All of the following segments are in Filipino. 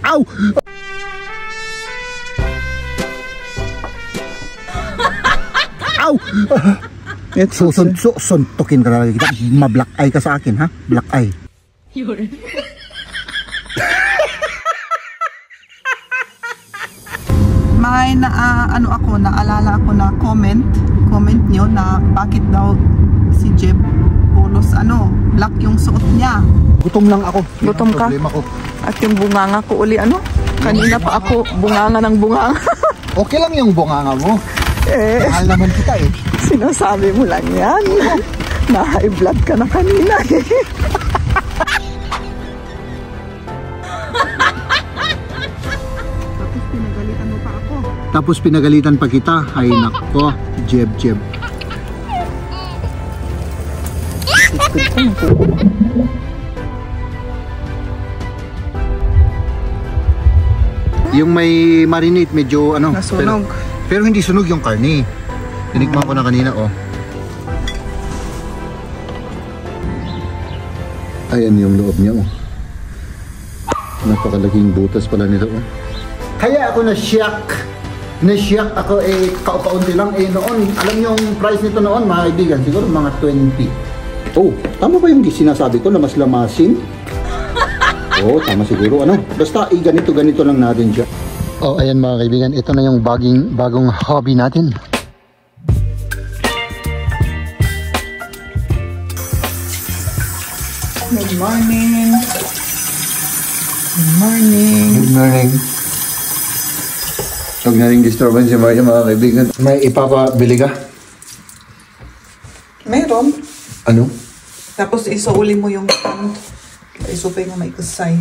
Ow! Ow! Suntukin ka talaga kita. Ma-black eye ka sa akin, ha? Black eye. May naalala ako na comment nyo na bakit daw si Jeb Pulos black yung suot niya. Gutom lang ako. Gutom ka? Ko. At yung bunganga ko uli kanina pa ako bunganga ng bunganga. Okay lang yung bunganga mo. Mahal naman kita eh. Sinasabi mo lang yan. Na-high blood ka na kanina eh. Tapos pinagalitan pa kita. Ay nako, Jeb. Yung may marinate medyo nasunog. Pero hindi sunog yung karne. Tinikman ko na kanina Ayan yung loob niya Napakalaking butas pala nito Kaya ako na-shock ako kaukaunti lang noon. Alam niyo yung price nito noon mga kaibigan, siguro mga 20. Oh, tama ba yung sinasabi ko na mas lamasin? Oh, tama siguro Basta ganito lang natin siya. Oh, ayan mga kaibigan, ito na yung bagong hobby natin. Good morning. Good morning. Good morning. Huwag na rin disturbance yung mga kaibigan. May ipapabili ka? Meron. Ano? Tapos isuuli mo yung isupay nga may kusay.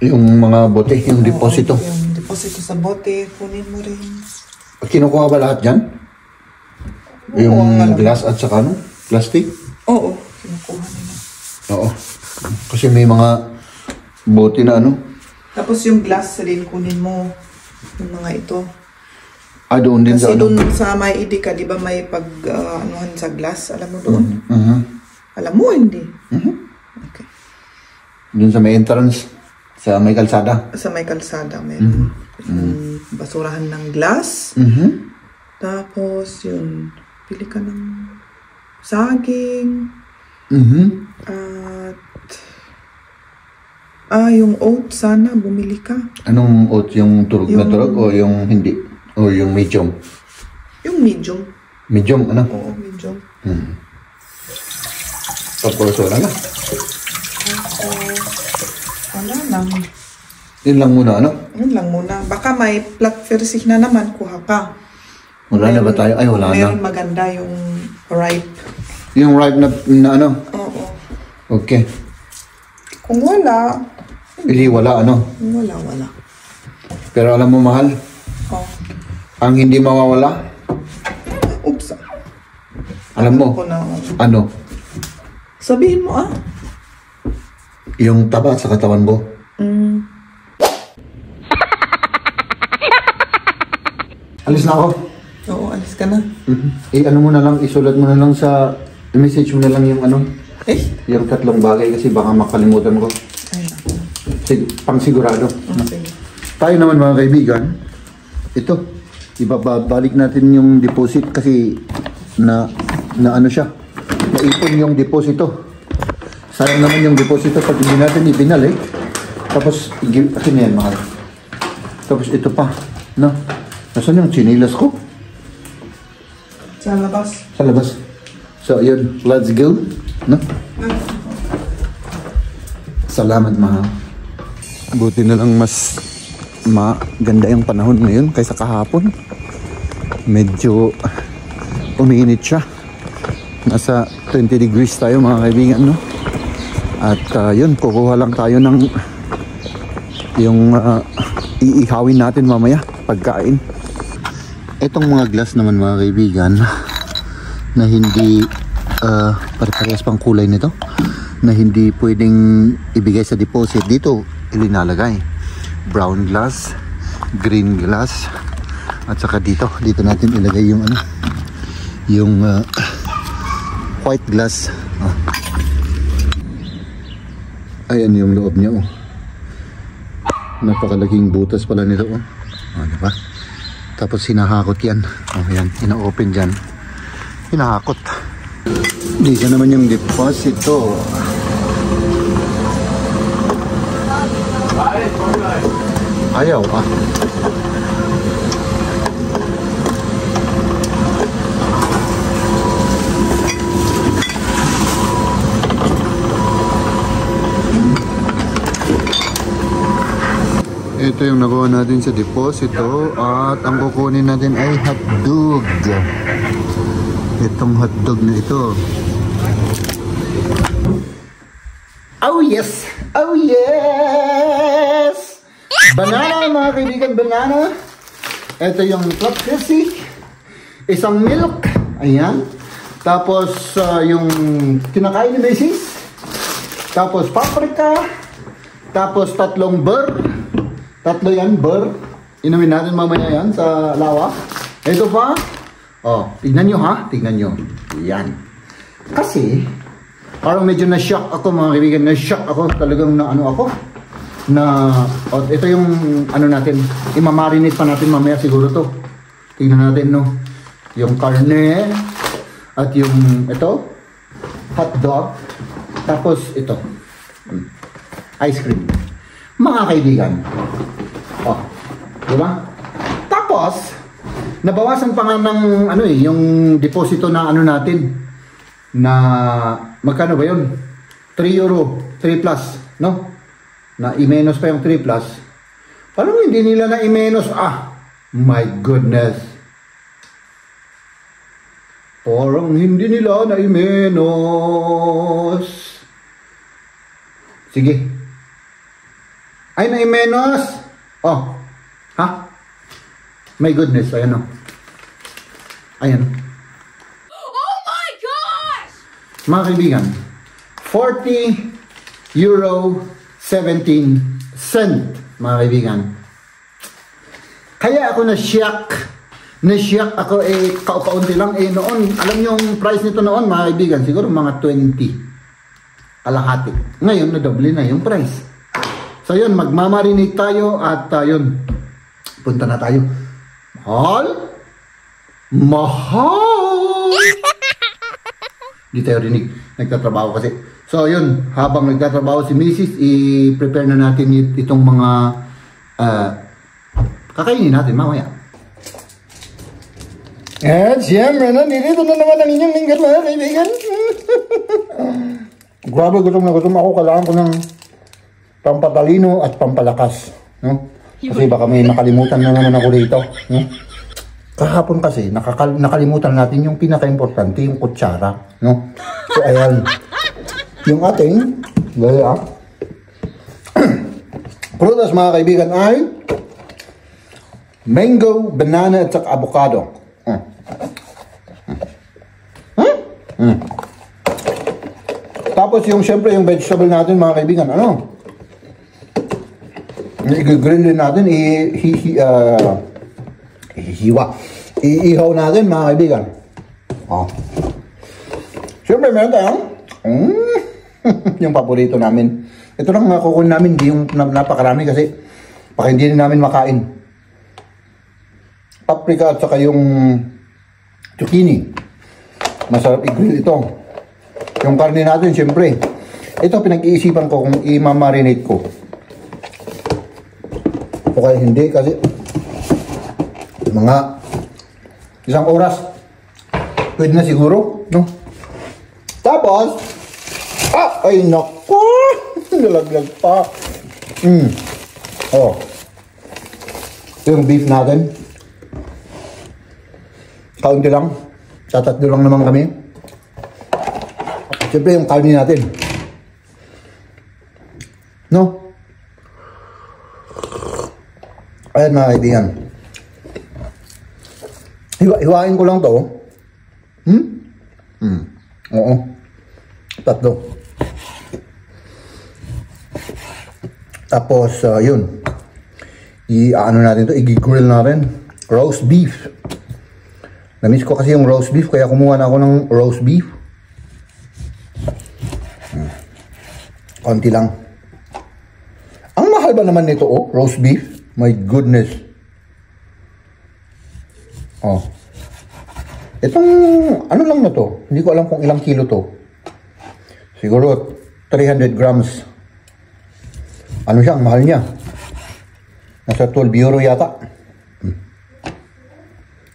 Yung mga bote, yung deposito. Yung deposito sa bote, kunin mo rin. Kinukuha ba lahat dyan? Yung glass at saka plastic? Oo, kinukuha nila. Oo. Kasi may mga bote na Tapos yung glass rin kunin mo. Yung mga ito. Doon din kasi doon sa may idika, di ba may anuhan sa glass? Alam mo doon? Alam mo, hindi? Okay. Doon sa may entrance, sa may kalsada. Sa may kalsada, meron. Basurahan ng glass. Tapos yun, pili ka ng saging. At yung oat, sana bumili ka. Anong oat? Yung turog na turog o yung hindi? O yung medium? Yung medium. Medium, Oo, medium. Tapos wala na. Wala lang. Yun lang muna, Yun lang muna. Baka may plat versih na naman, kuha ka. Wala na ba tayo? Ay, wala na. Meron maganda yung ripe. Yung ripe na Oo. Okay. Kung wala, Hindi wala, wala. Pero alam mo, mahal, ang hindi mawawala, oops. alam mo, Sabihin mo, yung taba sa katawan mo. Alis na ako. Oo, alis ka na. Mo na lang, isulat mo na lang i-message mo na lang yung yung 3 bagay kasi baka makalimutan ko. Ay, Pang sigurado. sige. Tayo naman mga kaibigan, ito, ibabalik natin yung deposit kasi siya, naipon yung deposito. Sayang naman yung deposito pag hindi natin ibinalik. Tapos, akin na yan, mahal. Tapos ito pa, nasaan yung chinilas ko? Sa labas. Sa labas. So, yun, let's go. Salamat, mahal. Buti na lang mas maganda yung panahon ngayon kaysa kahapon. Medyo umiinit siya. Nasa 20 degrees tayo mga kaibigan, At yun, kukuha lang tayo ng yung iihawin natin mamaya pagkain. Itong mga glass naman mga kaibigan na hindi pare-parehas pang kulay nito, na hindi pwedeng ibigay sa deposit, dito ilinalagay. Brown glass, green glass, at saka dito natin ilagay yung yung white glass. Ayan yung loob niya. Napakalaging butas pala nito. Oh. Oh, diba? Tapos hinahakot yan. Oh, yan. Ina-open dyan. Hinahakot. Dito naman yung deposito. Ayaw ah. Ito yung nakuha natin sa deposito at ang kukunin natin ay hotdog. Itong hotdog na ito. Oh yes! Oh yes! Banana mga kaibigan, banana. Ito yung club crispy. Isang milk. Ayan. Tapos yung kinakain ni Macy's. Tapos paprika. Tapos 3 burr. 3 yan, burr. Inumin natin mamaya yan sa lawa. Ito pa. Oh, tignan nyo ha. Tignan nyo. Yan. Kasi, parang medyo na-shock ako mga kaibigan. Na-shock ako. Talagang na ano ako. Na, oh, ito yung ano natin. Imamarinate pa natin mamaya siguro to. Tignan natin no. Yung karne. At yung ito. Hot dog. Tapos ito. Ice cream. Mga kaibigan. Oh, diba? Tapos, nabawasan pa nga ng ano eh, yung deposito na ano natin. Na, magkano ba yun? 3 euro, 3 plus, no? Na i-menos pa yung 3 plus. Parang hindi nila na i-menos. Ah, my goodness. Parang hindi nila na i-menos. Sige. Ay, na-menos. Oh. Ha? My goodness. Ayan o. Ayan. Oh my gosh! Mga kaibigan, 40 euro 17 cent. Mga kaibigan. Kaya ako na-shock. Na-shock ako kaunti lang. Noon, alam niyo yung price nito noon, mga kaibigan, siguro mga 20. Kalahati. Ngayon, na-double na yung price. So yun, magmamarinate tayo at yun, punta na tayo. Mahal? Mahal! Di tayo rinig, nagtatrabaho kasi. So yun, habang nagtatrabaho si Mrs., i-prepare na natin itong mga kakainin natin mamaya. At siyempre na, nilito na naman ang inyong lingkod mga kaibigan. Grabe, gutom na gutom ako. Kailangan ko ng pampatalino at pampalakas, no? Kasi baka may nakalimutan na naman ako dito, no? Kahapon kasi nakalimutan natin yung pinaka-importante, yung kutsara, no? So ayan, yung ating gaya prutas mga kaibigan ay mango, banana at saka avocado. Tapos yung syempre yung vegetable natin mga kaibigan, ano? I-grill din natin, iihaw natin mga kaibigan. Oh. Siyempre meron tayong yung paborito namin. Ito lang kukunin namin, hindi yung napakarami kasi baka hindi namin makain. Paprika at saka yung zucchini. Masarap i-grill ito. Yung karne natin siyempre. Ito pinag-iisipan ko kung i-marinate ko. O kaya hindi kasi mga 1 oras pwede na siguro, no? Tapos ay naku, nalaglag pa. Oh, yung beef natin kaunti lang, tatatlo lang naman kami. Siyempre yung karne natin, no? Ayan mga kaibigan. Hiwain ko lang to. Oo. 3. Tapos, yun. I-ano natin to, i-grill natin. Roast beef. Namiss ko kasi yung roast beef, kaya kumuha na ako ng roast beef. Konti lang. Ang mahal Mahal ba naman nito, oh? Roast beef? My goodness. Oh. Itong, ano lang na to? Hindi ko alam kung ilang kilo to. Siguro, 300 grams. Ano siya? Ang mahal niya. Nasa 12 euro yata.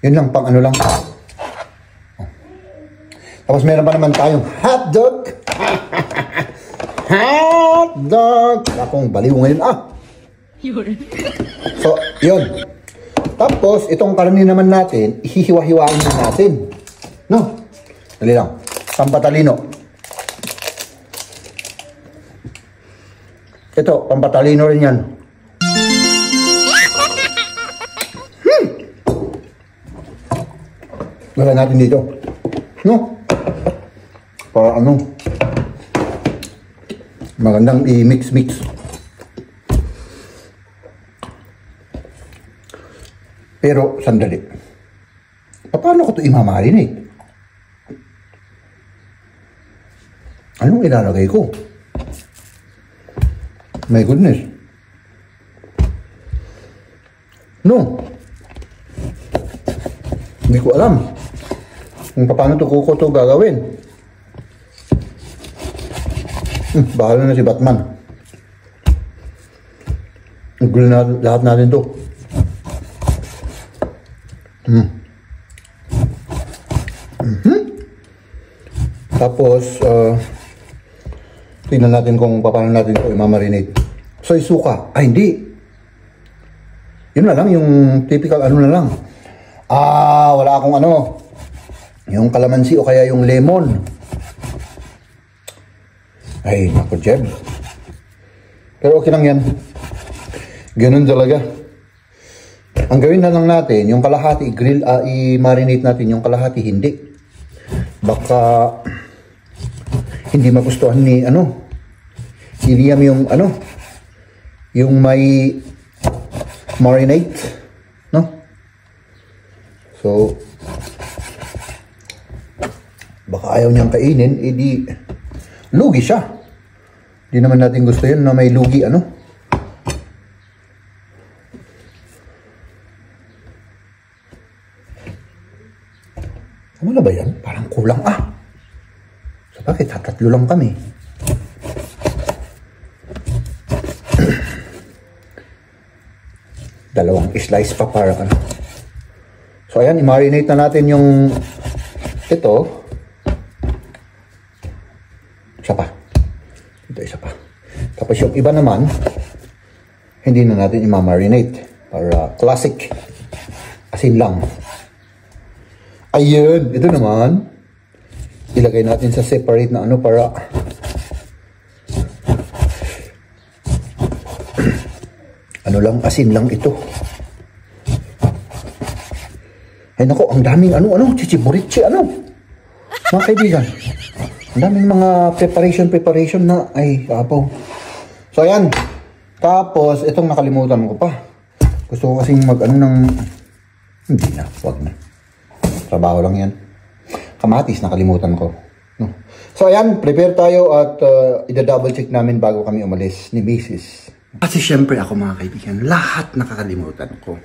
Yun lang, pang ano lang. Oh. Tapos meron pa naman tayong hotdog. Hotdog! Akong baliw ngayon. So, yun. Tapos, itong karne naman natin, ihihiwa-hiwain na natin. No? Dali lang. Pampatalino. Ito, pampatalino rin yan. Lagay natin dito. No? Para ano? Magandang i-mix-mix. Pero, sandali. Paano ko ito imamarinate? Anong ilalagay ko? My goodness. No. Hindi ko alam kung paano ko ito gagawin. Bahala na si Batman. Gulo na lahat natin ito. Tapos, tingnan natin kung paano natin ito imamarinate. So, suka. Ay, hindi. Yun na lang, yung typical ano na lang. Wala akong ano. Yung kalamansi o kaya yung lemon. Ay, naku, Jeb. Pero okay lang yan. Ganun talaga. Ang gawin na lang natin, yung kalahati, i-marinate natin, yung kalahati, hindi. Baka, hindi magustuhan ni, Liam yung, yung may marinate, no? So, baka ayaw niyang kainin, edi, lugi siya. Hindi naman natin gusto yun na may lugi, Ano na ba yan? Parang kulang So bakit? Tatlo lang kami. Dalawang slice pa para So ayan, i-marinate na natin yung ito. Isa pa. Ito, isa pa. Tapos yung iba naman, hindi na natin i-marinate. Para classic. Asin lang. Ayun, ito naman, ilagay natin sa separate na para ano lang, asin lang ito. Ay nako, ang daming chichiburichi, mga kaibigan. Ang daming mga preparation na, ay, kapaw. So, ayan. Tapos, itong nakalimutan ko pa. Gusto ko kasing hindi na, wag na. Trabaho lang yan. Kamatis, nakalimutan ko. No. So, ayan, prepare tayo at ida-double check namin bago kami umalis ni Mrs. Kasi syempre ako, mga kaibigan, lahat nakakalimutan ko.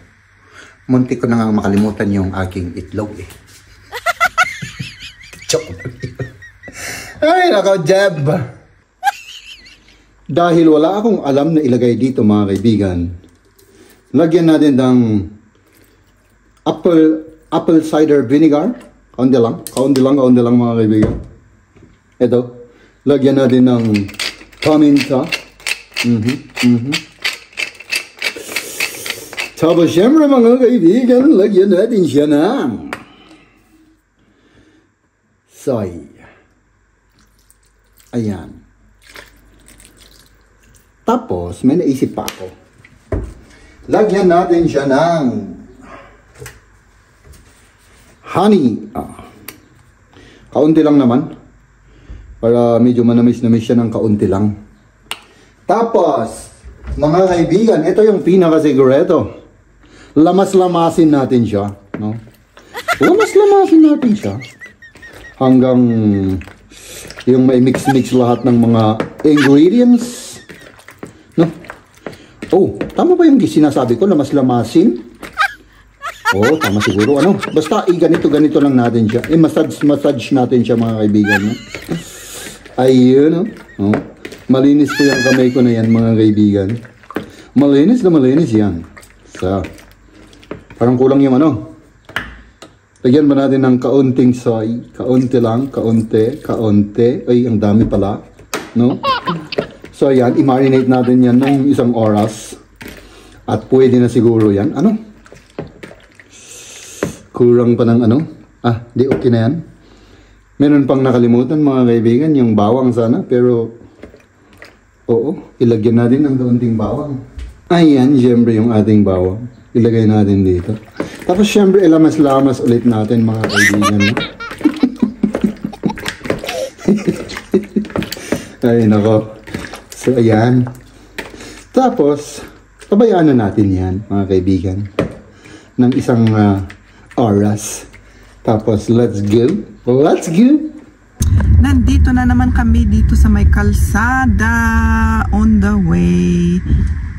Muntik ko na nga makalimutan yung aking itlog Joke. Ay, nako, Jeb. Dahil wala akong alam na ilagay dito, mga kaibigan, lagyan natin ng apple cider vinegar. Kaunti lang mga kaibigan. Ito, lagyan natin ng paminta. Tapos syempre mga kaibigan, lagyan natin siya ng soy. Ayan. Tapos, may naisip pa ako. Lagyan natin siya ng honey. Kaunti lang naman. Para medyo manamis-namis siya ng kaunti lang. Tapos, mga kaibigan, ito yung pinaka-sigurado. Lamas-lamasin natin siya. No? Lamas-lamasin natin siya. Hanggang yung may mix-mix lahat ng mga ingredients. No? Oh, tama ba yung sinasabi ko? Lamas-lamasin? Oo, tama siguro. Ano? Basta, ganito lang natin siya. Massage natin siya, mga kaibigan. No? Ayun, oh. Malinis po yung kamay ko na yan, mga kaibigan. Malinis na malinis yan. So, parang kulang yung ano. Lagyan ba natin ng kaunting soy? Kaunti lang, kaunti. Ay, ang dami pala. No? So, ayan, i-marinate natin yan ng 1 oras. At pwede na siguro yan. Ano? Kurang pa ng ano? Ah, di okay na yan. Meron pang nakalimutan, mga kaibigan, yung bawang sana. Pero, oo, ilagyan natin ng kaunting bawang. Ayan, syempre yung ating bawang. Ilagay natin dito. Tapos, syempre, ilamas-lamas ulit natin, mga kaibigan. No? Ay, nako. So, ayan. Tapos, pabayaan na natin yan, mga kaibigan. Ng 1 oras. Tapos, let's go. Let's go. Nandito na naman kami dito sa may kalsada. On the way.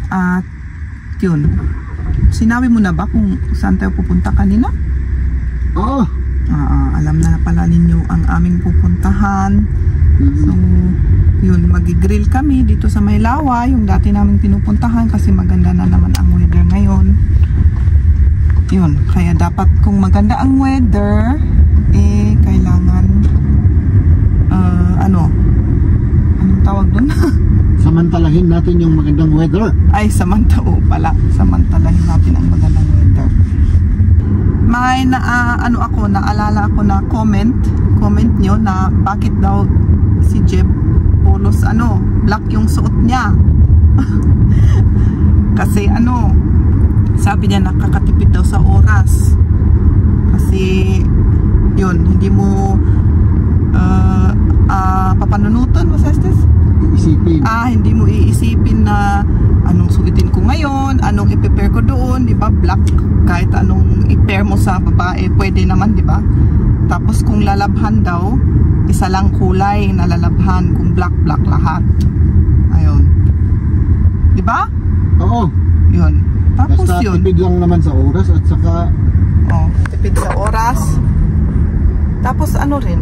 At, yun. Sinabi mo na ba kung saan tayo pupunta kanina? Oo. Alam na pala ninyo ang aming pupuntahan. So, yun, mag-grill kami dito sa Maylawa, yung dati namin pinupuntahan kasi maganda na naman ang weather ngayon. Yun, kaya dapat kung maganda ang weather, eh, kailangan, anong tawag dun? Samantalahin natin yung magandang weather. Ay, samantalahin natin ang magandang weather. May naalala ako na comment nyo na bakit daw si Jeb Pulos black yung suot niya. Kasi sabi niya nakakatipid daw sa oras. Kasi yun, hindi mo papanunutan mo sa estes? Iisipin. Hindi mo iisipin na anong suitin ko ngayon, anong i-prepare ko doon, di ba? Black, kahit anong i-pair mo sa babae, pwede naman, di ba? Tapos kung lalabhan daw, isa lang kulay na lalabhan, kung black lahat. Ayun. Di ba? Oo. Yun. Tapos basta yun. tipid lang naman sa oras at saka tipid sa oras. Tapos rin,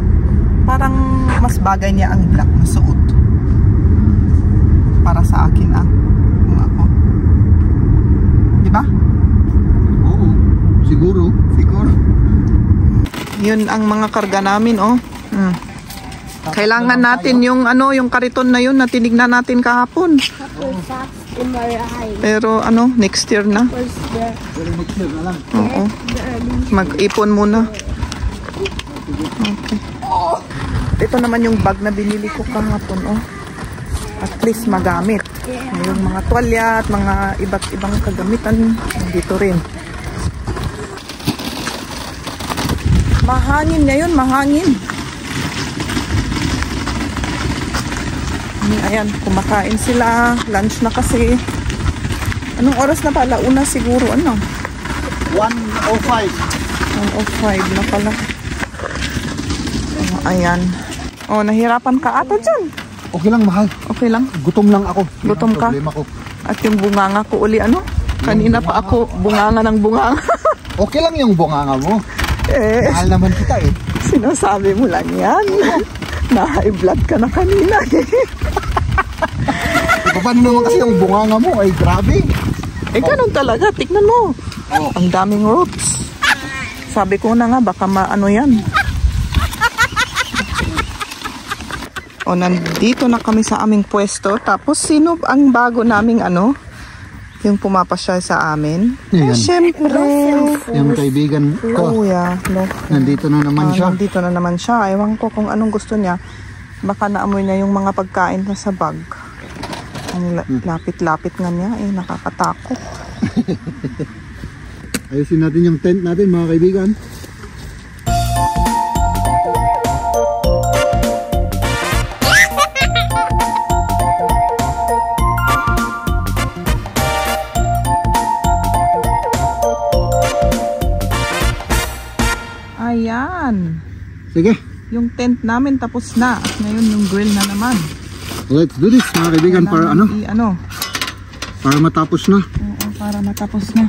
parang mas bagay niya ang black na suot. Para sa akin kung ako. Di ba? Oo. Siguro. Yun ang mga karga namin, Kailangan natin yung yung kariton na yun na tinignan natin kahapon. Pero next year na. Oo. Mag-ipon muna. Okay. Ito naman yung bag na binili ko kahapon, At least magamit. Yung mga tuwalya at mga iba't ibang kagamitan dito rin. Mahangin ngayon, mahangin. Ayan, kumakain sila. Lunch na kasi. Anong oras na pala? Una siguro, 1:05. 1:05 na pala. Ayan. Nahirapan ka ata dyan. Okay lang, mahal. Okay lang. Gutom lang ako. Gutom ka? Problema ko. At yung bunganga ko uli, Kanina pa ako bunganga ng bunganga. Okay lang yung bunganga mo. Mahal naman kita Sinasabi mo lang yan. Na-high blood ka na kanina Paano naman kasi yung bunganga mo? Ay, grabe. Ganun talaga. Tignan mo. Ang daming roots. Sabi ko na nga, baka yan. Nandito na kami sa aming pwesto. Tapos, sino ang bago naming yung pumapasya sa amin? Siyempre. Yung kaibigan ko. Nandito na naman siya. Nandito na naman siya. Ewan ko kung anong gusto niya. Baka naamoy na yung mga pagkain na sa bag. Ang lapit-lapit nga niya. Nakakatakot. Ayusin natin yung tent natin, mga kaibigan. Ayan. Sige. Yung tent namin tapos na. Ngayon yung grill na naman. Let's do this, mga kaibigan, para Para matapos na. Oo, para matapos na.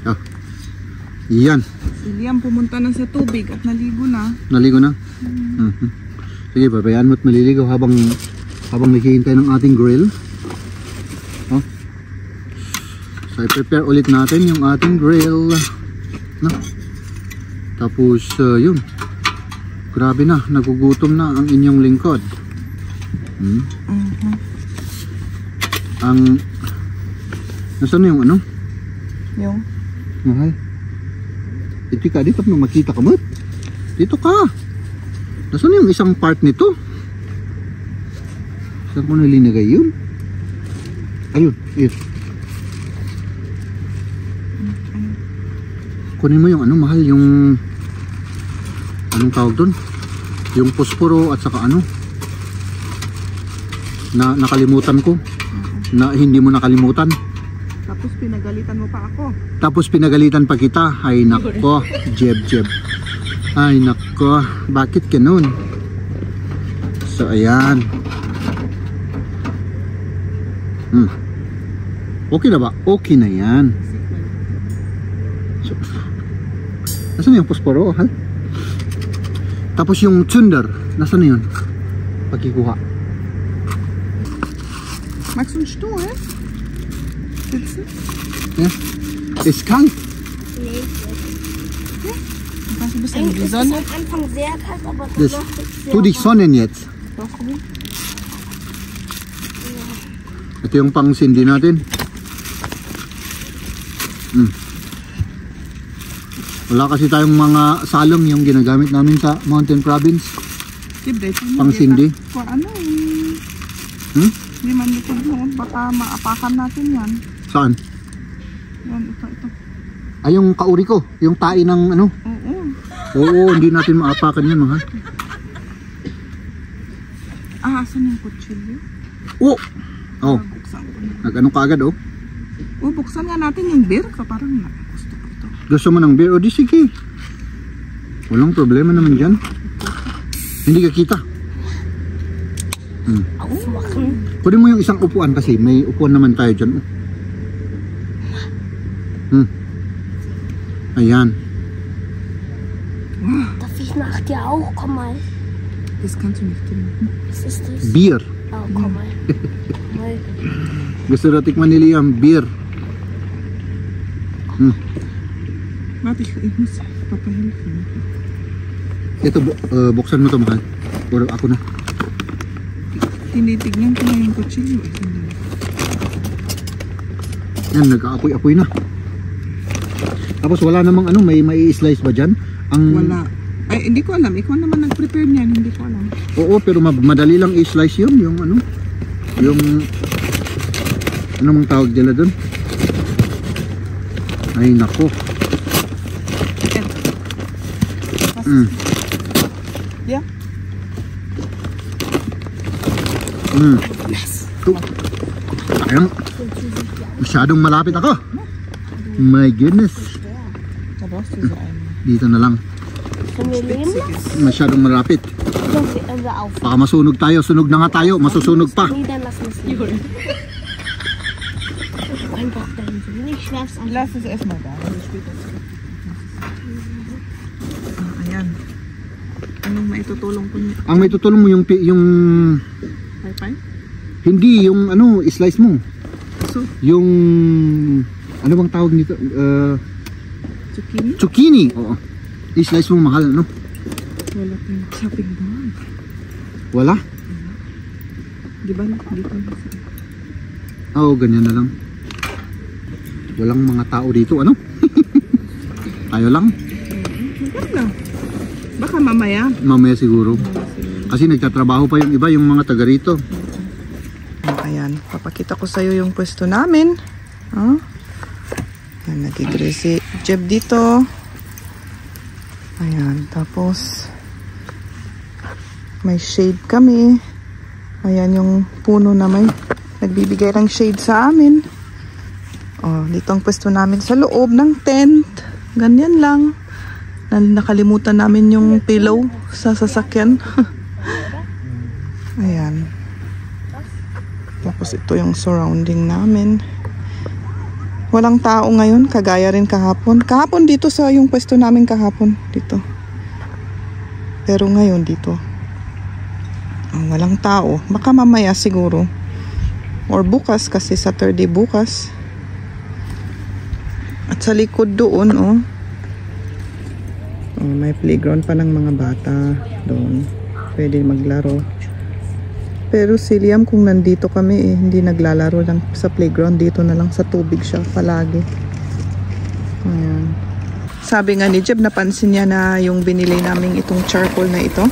Ah. Yan. Si Liam pumunta na sa tubig at naligo na. Naligo na? Sige, pabayaan mo at maliligaw habang naghihintay ng ating grill. Oh. So, i-prepare ulit natin yung ating grill. No? Tapos, yun. Grabe na, nagugutom na ang inyong lingkod. Ang... Nasaan na yung ano? Yung? Mahal. Ito ka, dito pa makita ka mo. Dito ka. Nasaan yung isang part nito? Saan ko nalinagay yun? Ayun, ayun. Kunin mo yung ano, mahal, yung anong tawag doon? Yung posporo at saka ano na nakalimutan ko na hindi mo nakalimutan. Tapos pinagalitan mo pa ako. Tapos pinagalitan pa kita. Ay nako, Jeb. Ay nako, bakit ganun? So ayan. Okay na ba? Okay na yan. So, nasaan yung posporo, ha? Tapos yung zunder, nasaan na yun? Pagkikuha. Magst du einen Stuhl? Sitzen? Ja. Ist kalt. Nee, Ja. Kannst du ein bisschen in die eigentlich ist es Sonne? am Anfang sehr kalt, aber Das, danach wird es sehr tu dich warm. sonnen jetzt. Brauchst du gut? Ito yung pang sindi natin. Wala kasi tayong mga salong yung ginagamit namin sa Mountain Province. Pang sindi. Kung ano Hindi man likod mo. Baka maapakan natin yan. Saan? Yan, ito. Ay, yung kauri ko. Yung tae ng ano. Oo. Oo, hindi natin maapakan yan, mahal. Asan yung kutsilyo? Oh! Oh, Buksan ko na. nag-ano ka agad, oh. Buksan nga natin yung beer. Parang gusto ko ito. Gusto mo ng beer? O di sige. Walang problema naman dyan. Hindi ka kita. Aufmachen. Pwede mo yung isang upuan kasi may upuan naman tayo dyan. Ayan. Darf ich nach dir auch? Komm mal. Das kannst du nicht trinken. Was ist das? Beer. Oh, komm mal. Mal. Gusto na tikman ni Liam, beer. Warte, ich muss Papa helfen. Ito, buksan mo ito, mahal. Puro ako na. Tinitignan ko na yung kutsilyo. Yan, nag-aapoy-apoy na. Tapos wala namang ano, may i-slice ba dyan? Wala. Ay, hindi ko alam. Ikaw naman nag-prepare niyan. Hindi ko alam. Oo, pero madali lang i-slice yun. Yung ano, yung ano mang tawag nila dun? Ay, nako. Yeah. Ayun. Masyadong malapit ako. My goodness. Da brauchst du so einen. Dito na lang. Können wir leben lassen? Masyadong malapit. Oder wir auf? Baka masunog tayo. Sunog na nga tayo. Masusunog pa. Nee, dann lassen wir es lieber. Einfach dahin. Ich werf's an. Lass es erstmal da. Ayan. Anong maitutulong ko niya? Ang may tutulong mo yung Pay-pay? hindi yung ano, slice mo. So, Yung ano bang tawag nito? zucchini? Zucchini. Oo. I-slice mo, mahal, no? Wala pang chopping board. Wala? Di ba? Dito. Oo, ganyan na lang. Walang mga tao dito, ano? Tayo lang. Wala. Baka mamaya. Mamaya siguro. Kasi nagtatrabaho pa yung iba, yung mga taga rito. Ayan, papakita ko sa'yo yung pwesto namin. Oh. Ayan, nagigre si Jeb dito. Ayan, tapos may shade kami. Ayan yung puno na may nagbibigay ng shade sa amin. Oh, dito ang pwesto namin sa loob ng tent. Ganyan lang. Nakalimutan namin yung pillow sa sasakyan. Ayan. Tapos ito yung surrounding namin. Walang tao ngayon, kagaya rin kahapon. Kahapon dito sa yung pwesto namin kahapon. Dito. Pero ngayon dito. Walang tao. Baka mamaya siguro. Or bukas kasi Saturday bukas. At sa likod doon, may playground pa ng mga bata doon. Pwede maglaro. Pero si Liam kung nandito kami hindi naglalaro lang sa playground. Dito na lang sa tubig siya palagi. Ayan. Sabi nga ni Jeb, napansin niya na yung binili naming itong charcoal na ito.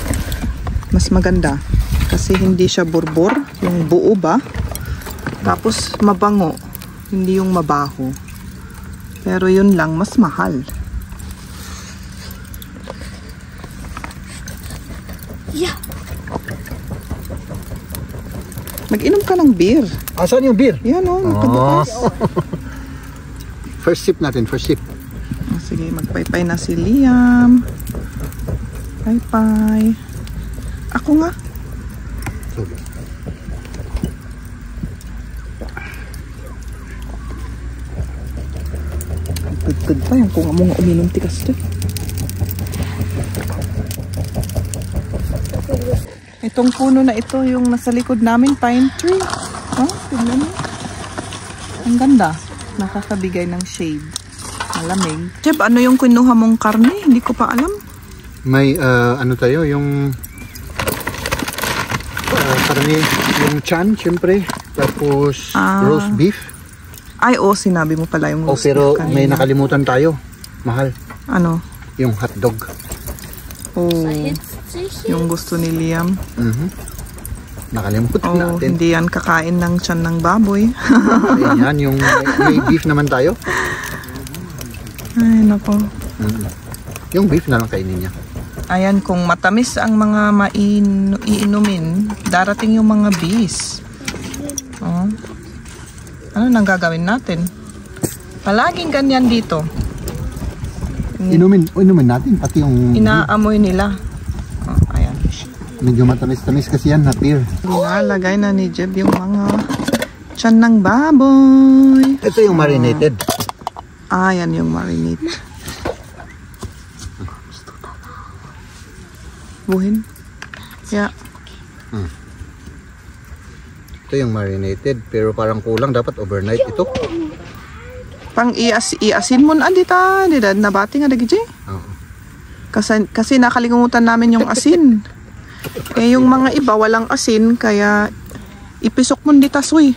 Mas maganda. Kasi hindi siya burbor. Yung buo ba? Tapos mabango. Hindi yung mabaho. Pero yun lang, mas mahal. Yeah. Mag-inom ka ng beer. Saan yung beer? Yan nakabukas. First sip natin, first sip. Sige, magpaypay na si Liam. Paypay. Ako nga. Good pa yan kung amo nga uminom tikas to. Itong puno na ito, yung nasa likod namin, pine tree. Tignan mo. Ang ganda. Nakakabigay ng shade. Malamig. Jeb, ano yung kinuha mong karne? Hindi ko pa alam. May, ano tayo, yung karne, yung chan, syempre. Tapos, roast beef. Ay, sinabi mo pala yung roast pero beef kanina. may nakalimutan tayo. Mahal. Ano? Yung hotdog. Yung gusto ni Liam. Nakalimutan natin. Hindi yan kakain ng tiyan ng baboy. Ayan, yung may beef naman tayo. Ay, nako. Yung beef na lang kainin niya. Ayan, kung matamis ang mga iinumin, darating yung mga bees. Ano nang gagawin natin? Palaging ganyan dito. Inumin natin, pati yung inaamoy nila. Ayan. Medyo matamis-tamis kasi yan, not beer. Nilalagay na ni Jeb yung mga tiyan ng baboy. Ito yung marinated. Yan yung marinate. Buhin. Yeah. Ito yung marinated, pero parang kulang, dapat overnight ito. Pang iasin mo na dita, nabati nga dagi Jay. Kasi nakalimutan namin yung asin. Yung mga iba walang asin, kaya ipisok mo dita soy.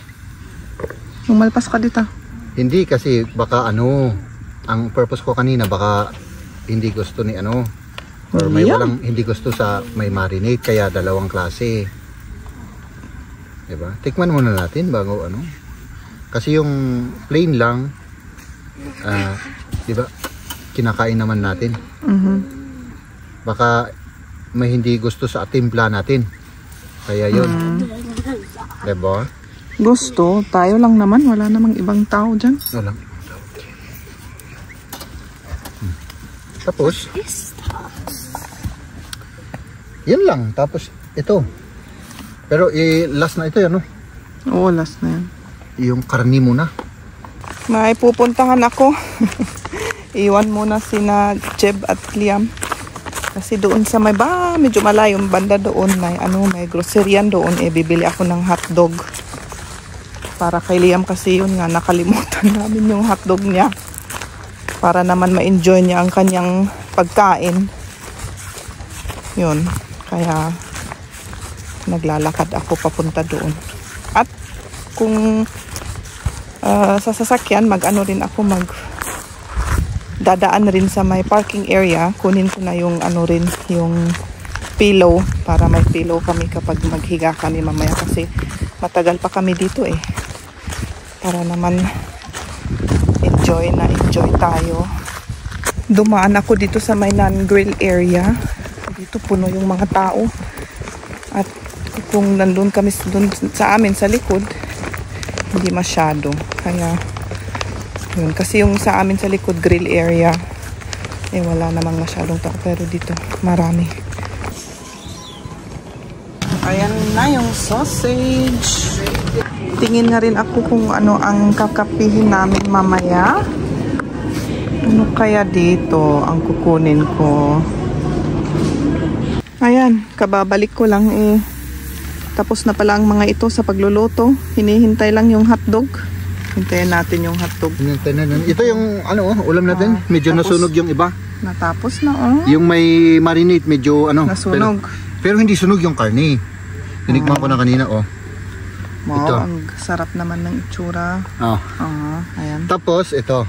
Malpas ka dita. Hindi kasi baka ang purpose ko kanina baka hindi gusto ni or may walang hindi gusto sa may marinate, kaya dalawang klase. Diba? Tikman muna natin bago kasi yung plain lang diba kinakain naman natin. Baka may hindi gusto sa timpla natin, kaya yun. Diba? Gusto, tayo lang naman, wala namang ibang tao dyan. Walang. Tapos yun lang, tapos ito. Pero last na ito yan, Oo, last na yan. Yung karni muna. May pupuntahan ako. Iwan muna sina Jeb at Liam. Kasi doon sa medyo malayong banda doon, may groceryan doon, bibili ako ng hotdog. Para kay Liam kasi yun nga, nakalimutan namin yung hotdog niya. Para naman ma-enjoy niya ang kanyang pagkain. Yun, kaya naglalakad ako papunta doon. At kung sa sasakyan, dadaan rin sa may parking area. Kunin ko na yung yung pillow, para may pillow kami kapag maghiga kami mamaya, kasi matagal pa kami dito para naman enjoy tayo. Dumaan ako dito sa may non-grill area. Dito puno yung mga tao. At kung nandun kami dun sa amin sa likod, hindi masyado. Kaya yun, kasi yung sa amin sa likod grill area, wala namang masyadong tao, pero dito marami. Ayan na yung sausage. Tingin nga rin ako kung ano ang kakapihin namin mamaya. Ano kaya dito ang kukunin ko? Ayan, kababalik ko lang eh. Tapos na pala ang mga ito sa pagluluto. Hinihintay lang yung hotdog. Hintayin natin yung hotdog. Ito yung ano, ulam natin. Medyo tapos, nasunog yung iba. Natapos na oh. Yung may marinate medyo ano. Nasunog. Pero hindi sunog yung karne. Tinikman ko na kanina oh. Wow, ito. ang sarap naman ng itsura. Oh. Ayan. Tapos ito.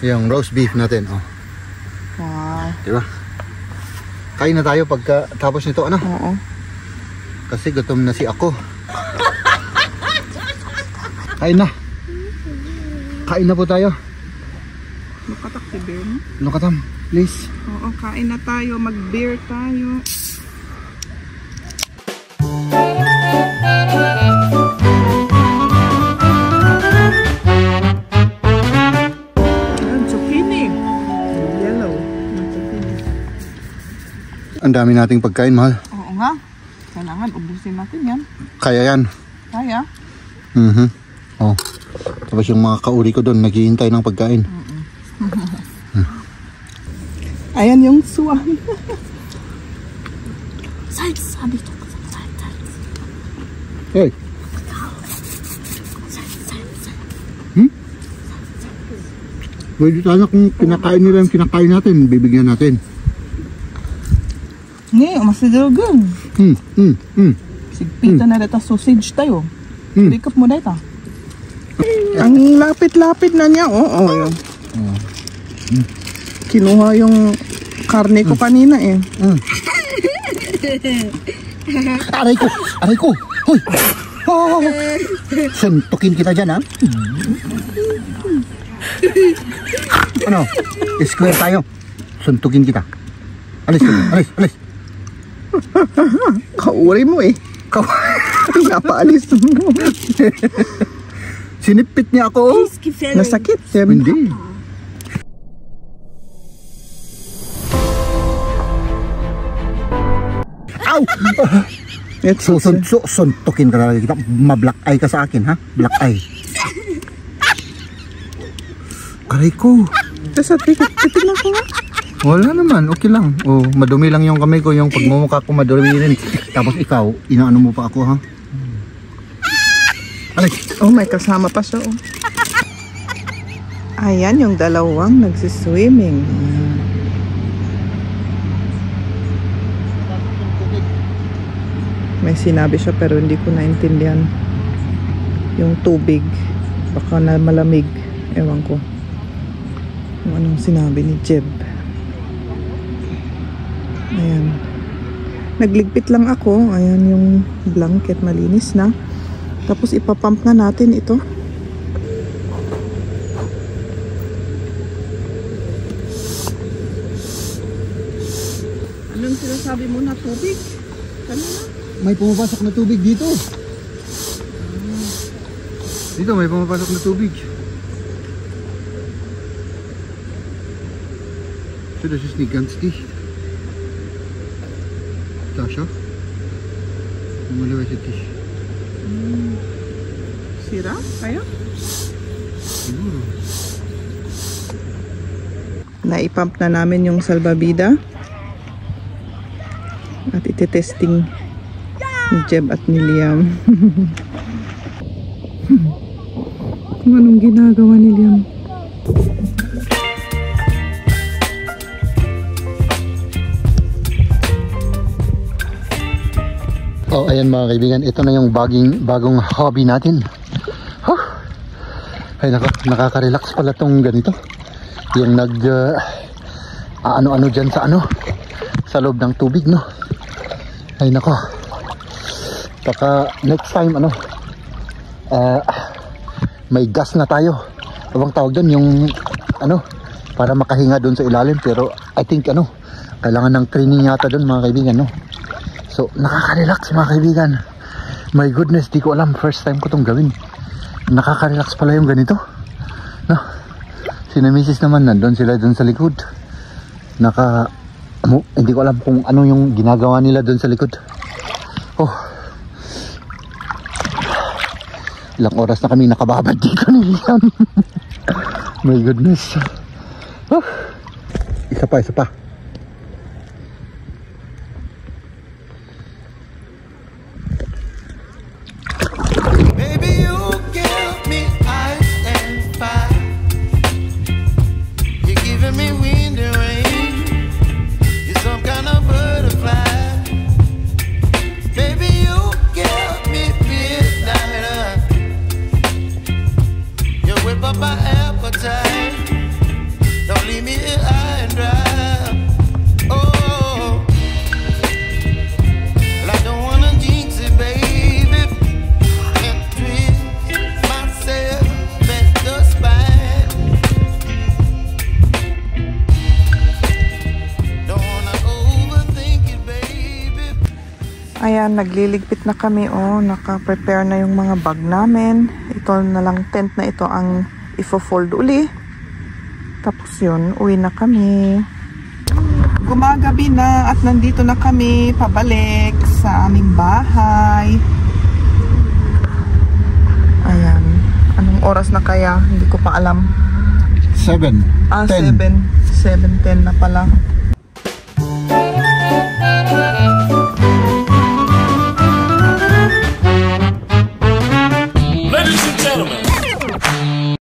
Yung roast beef natin oh. Wow. Diba? Kain na tayo pagka tapos nito ano? Oo. Kasi gutom na si ako. Kain na. Kain na po tayo. Lukatak si beer mo? Lukatam, please. Oo, kain na tayo. Mag-beer tayo. Zucchini. Yellow. Ang dami nating pagkain, mahal. Oo nga. Kailangan ubusin natin yan. Kaya yan. Kaya. Oh. Tapos yung mga kauri ko doon naghihintay ng pagkain. Ayan yung suwan. Sabi to. Hey. Pwede sana kung kinakain nila yung kinakain natin, bibigyan natin. Ngayon, masidragan. Sigpita na dito sausage tayo. Rikap mo dito. Ang lapit-lapit na niya. Oo. Kinuha yung karne ko kanina eh. Aray ko! Aray ko! Hoy! Oh! Suntukin kita dyan ha? Ano? Square tayo. Suntukin kita. Alis! Alis! Kauri mo eh. Napaalis mo. Sinipit niya ako. Nasakit. Hindi. Ow! Suntukin ka talaga kita. Ma-black eye ka sa akin ha? Black eye. Aray ko. Titignan ko nga. Wala naman, okay lang. Oh, madumi lang yung kamay ko, yung pagmumukha ko madumi rin. Tapos ikaw, inaano mo pa ako ha? Alis. Oh, may kasama pa siya oh. Ayan yung dalawang nagsiswimming. May sinabi siya pero hindi ko naintindihan. Yung tubig, baka na malamig. Ewan ko. Kung anong sinabi ni Jeb. Ayan. Nagligpit lang ako. Ayan yung blanket, malinis na. Tapos ipapump na natin ito. Anong sinasabi mo na tubig? Kanina? May pumapasok na tubig dito. Dito may pumapasok na tubig. So das ist nicht ganz dicht. Da schau. Normalerweise dicht. Sira? Kaya? Siguro. Naipump na namin yung salbabida. At iti-testing ni Jeb at ni Liam. Kung anong ginagawa ni Liam. Oh, ayan mga kaibigan, ito na yung bagong hobby natin. Huh. Ay, nakaka-relax pala tong ganito. Yung ano-ano dyan sa sa loob ng tubig, no? Ay, nako. Baka next time, may gas na tayo. Abang tawag doon, yung, para makahinga doon sa ilalim. Pero, I think, kailangan ng training yata doon, mga kaibigan, no? So, nakaka-relax mga kaibigan. My goodness, di ko alam. First time ko itong gawin. Nakaka-relax pala yung ganito. No? Sina Mrs. naman, nandun sila dun sa likod. Hindi ko alam kung ano yung ginagawa nila dun sa likod. Oh, Ilang oras na kami nakababad dito ni Liam. My goodness. Isa pa. Baby, you give me ice and fire. You're giving me wind and rain. You're some kind of butterfly. Baby, you give me midnight. You whip up my appetite. Don't leave me here high and dry. Oh, well, I don't wanna jinx it, baby, and twist myself at the spine. Don't wanna overthink it, baby. Ayan, nagliligpit na kami. Naka-prepare na yung mga bag namin. Ito na lang tent na ito ang ifo-fold uli. Tapos yun, uwi na kami. Gumagabi na at nandito na kami pabalik sa aming bahay. Ayan. Anong oras na kaya? Hindi ko pa alam. 7. 7:10 na pala.